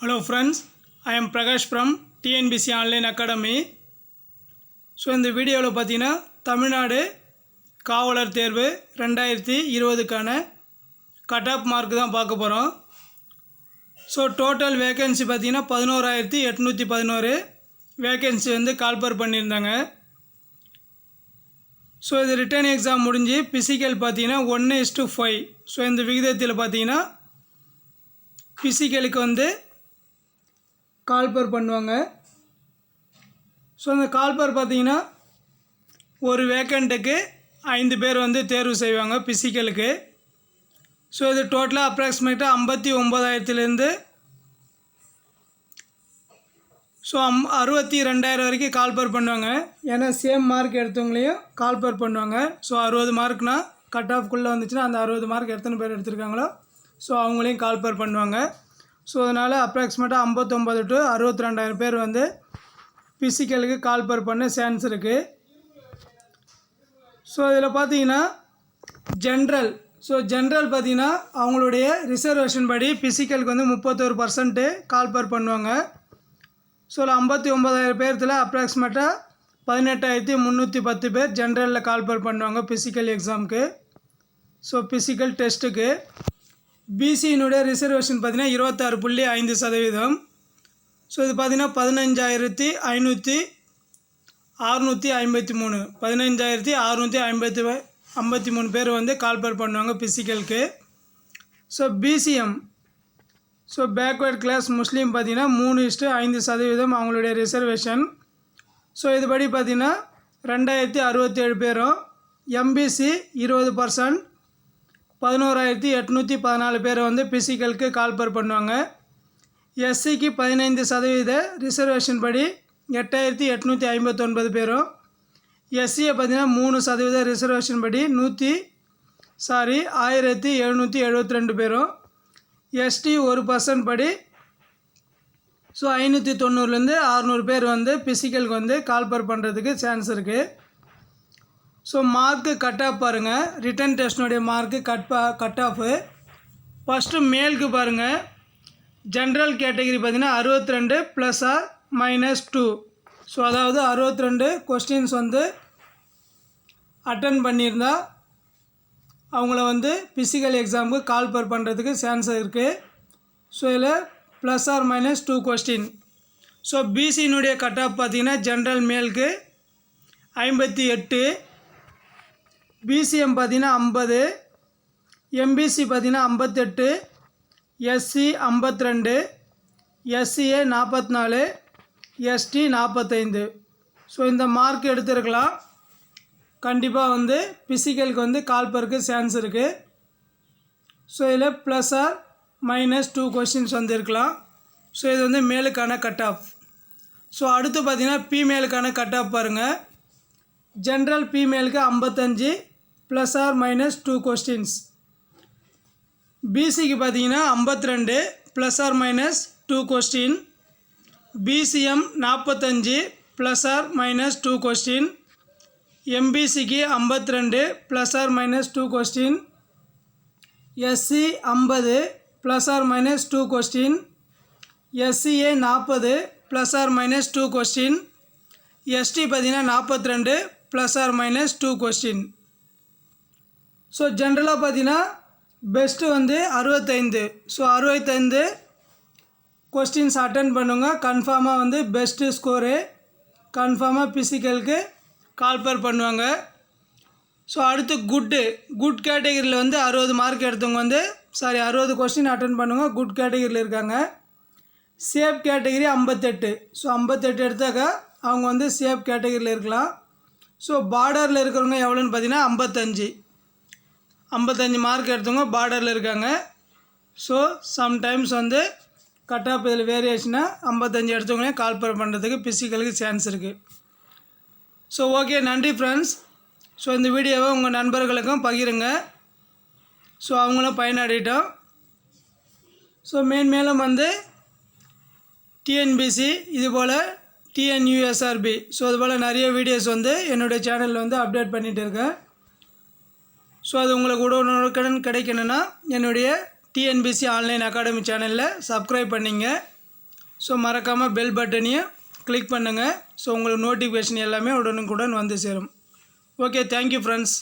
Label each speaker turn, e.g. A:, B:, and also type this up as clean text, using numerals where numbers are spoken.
A: Hello friends, I am Prakash from TNBC Online Academy. So இந்த வீடியோவில் பார்த்தீங்கன்னா தமிழ்நாடு காவலர் தேர்வு 2020க்கான கட் ஆஃப் மார்க் தான் பார்க்க போகிறோம். ஸோ டோட்டல் வேக்கன்சி பார்த்தீங்கன்னா 11,811 வேக்கன்சி வந்து கால்பர் பண்ணியிருந்தாங்க. ஸோ இது ரிட்டன் எக்ஸாம் முடிஞ்சு ஃபிசிக்கல் பார்த்தீங்கன்னா 1:5. ஸோ இந்த விகிதத்தில் பார்த்தீங்கன்னா ஃபிசிக்கலுக்கு வந்து கால்பர் பண்ணுவாங்க. ஸோ அந்த கால்பர் பார்த்தீங்கன்னா ஒரு வேக்கண்ட்டுக்கு 5 பேர் வந்து தேர்வு செய்வாங்க ஃபிசிக்கலுக்கு. ஸோ இது டோட்டலாக அப்ராக்சிமேட்டாக 59,000லேருந்து 62,000 வரைக்கும் கால்பர் பண்ணுவாங்க. ஏன்னா சேம் மார்க் எடுத்தவங்களையும் கால்பர் பண்ணுவாங்க. ஸோ 60 மார்க்னால் கட் ஆஃப்குள்ளே வந்துச்சுன்னா அந்த 60 மார்க் எத்தனை பேர் எடுத்திருக்காங்களோ ஸோ அவங்களையும் கால்பர் பண்ணுவாங்க. ஸோ அதனால் அப்ராக்சிமேட்டாக 59 to 62,000 பேர் வந்து ஃபிசிக்கலுக்கு கால்பர் பண்ண சான்ஸ் இருக்குது. ஸோ இதில் பார்த்தீங்கன்னா ஜென்ரல் பார்த்தீங்கன்னா அவங்களுடைய ரிசர்வேஷன் படி ஃபிசிக்கலுக்கு வந்து 31% கால்பர் பண்ணுவாங்க. ஸோ 59,000 பேர்த்தில் அப்ராக்சிமேட்டாக 18,310 பேர் ஜென்ரலில் கால்பர் பண்ணுவாங்க ஃபிசிக்கல் எக்ஸாமுக்கு. ஸோ ஃபிசிக்கல் டெஸ்ட்டுக்கு பிசியினுடைய ரிசர்வேஷன் பார்த்தீங்கன்னா 26.5%. ஸோ இது பார்த்தீங்கன்னா 15,653 15,653 பேர் வந்து கால்பர் பண்ணுவாங்க ஃபிசிக்கலுக்கு. So BCM backward class Muslim பார்த்தீங்கன்னா 3:5% அவங்களுடைய ரிசர்வேஷன். ஸோ இதுபடி பார்த்தீங்கன்னா 2,067 பேரும். எம்பிசி 20% 11,814 பேரை வந்து ஃபிசிக்கலுக்கு கால்பர் பண்ணுவாங்க. எஸ்சிக்கு 15% ரிசர்வேஷன் படி 8,859 பேரும். எஸ்சியை பார்த்தீங்கன்னா 3% ரிசர்வேஷன் படி 1,772 பேரும். எஸ்டி 1% படி 590லேருந்து 600 பேர் வந்து ஃபிசிக்கலுக்கு வந்து கால்பர் பண்ணுறதுக்கு சான்ஸ் இருக்குது. ஸோ மார்க்கு கட் ஆஃப் பாருங்கள். ரிட்டன் டெஸ்டினுடைய மார்க்கு கட் ஆஃபு ஃபஸ்ட்டு மேலுக்கு பாருங்கள். ஜென்ரல் கேட்டகரி பார்த்திங்கன்னா 62 +or -2. ஸோ அதாவது 62 கொஸ்டின்ஸ் வந்து அட்டன் பண்ணியிருந்தால் அவங்கள வந்து ஃபிசிக்கல் எக்ஸாமுக்கு கால்பர் பண்ணுறதுக்கு சான்ஸ் இருக்குது. ஸோ இதில் +or -2 கொஸ்டின். ஸோ பிசியினுடைய கட் ஆஃப் பார்த்திங்கன்னா ஜென்ரல் மேலுக்கு 58, பிசிஎம் பார்த்தீங்கன்னா 50, எம்பிசி பார்த்தீங்கன்னா 58, எஸ்சி 52, எஸ்சிஏ 44, எஸ்டி 45. ஸோ இந்த மார்க் எடுத்துருக்கலாம். கண்டிப்பாக வந்து ஃபிசிக்கலுக்கு வந்து கால்பருக்கு சான்ஸ் இருக்குது. ஸோ இதில் +or-2 கொஸ்டின்ஸ் வந்து இருக்கலாம். ஸோ இது வந்து மேலுக்கான கட் ஆஃப். ஸோ அடுத்து பார்த்திங்கன்னா ஃபீமேலுக்கான கட் ஆஃப் பாருங்கள். ஜென்ரல் ஃபீமேலுக்கு 55 +or-2 கொஸ்டின்ஸ். பிசிக்கு பார்த்தீங்கன்னா 52 +or-2 question. BCM 45 +or-2 question. எம்பிசிக்கு 52 +or-2 question. SC 50 +or-2 question. SCA 40 +or-2 question. ST பார்த்தீங்கன்னா 42 +or-2 கொஸ்டின். ஸோ ஜென்ரலாக பார்த்தீங்கன்னா பெஸ்ட்டு வந்து 65. ஸோ 65 கொஸ்டின்ஸ் அட்டன் பண்ணுங்க. கன்ஃபார்மாக வந்து பெஸ்ட்டு ஸ்கோரு கன்ஃபார்மாக ஃபிசிக்கலுக்கு கால்பர் பண்ணுவாங்க. ஸோ அடுத்து குட் கேட்டகரியில் வந்து 60 மார்க் எடுத்தவங்க வந்து 60 கொஸ்டின் அட்டன் பண்ணுங்க. குட் கேட்டகரியில் இருக்காங்க. Safe category 58. ஸோ 58 எடுத்தாக்கா அவங்க வந்து சேஃப் கேட்டகரியில் இருக்கலாம். ஸோ பார்டரில் இருக்கிறவங்க எவ்வளோன்னு பார்த்தீங்கன்னா 55 மார்க் எடுத்தவங்க பார்டரில் இருக்காங்க. ஸோ சம்டைம்ஸ் வந்து கட் ஆஃப் இதில் வேரியேஷனாக 55 எடுத்தவங்களே கால்பர் பண்ணுறதுக்கு ஃபிசிக்கலுக்கு சான்ஸ் இருக்குது. ஸோ ஓகே, நன்றி ஃப்ரெண்ட்ஸ். ஸோ இந்த வீடியோவை உங்கள் நண்பர்களுக்கும் பகிருங்க. ஸோ அவங்களும் பயனடையட்டும். ஸோ மேலும் வந்து டிஎன்பிசி இதுபோல் டிஎன்யூஎஸ்ஆர்பி ஸோ அதுபோல் நிறைய வீடியோஸ் வந்து என்னுடைய சேனலில் வந்து அப்டேட் பண்ணிகிட்டு இருக்கேன். ஸோ அது உங்களுக்கு உடனுக்குடன் கிடைக்கணுன்னா என்னுடைய டிஎன்பிசி ஆன்லைன் அகாடமி சேனலில் சப்ஸ்கிரைப் பண்ணிங்க. ஸோ மறக்காமல் பெல் பட்டனையும் கிளிக் பண்ணுங்கள். ஸோ உங்களுக்கு நோட்டிஃபிகேஷன் எல்லாமே உடனுக்குடன் வந்து சேரும். Okay, thank you friends.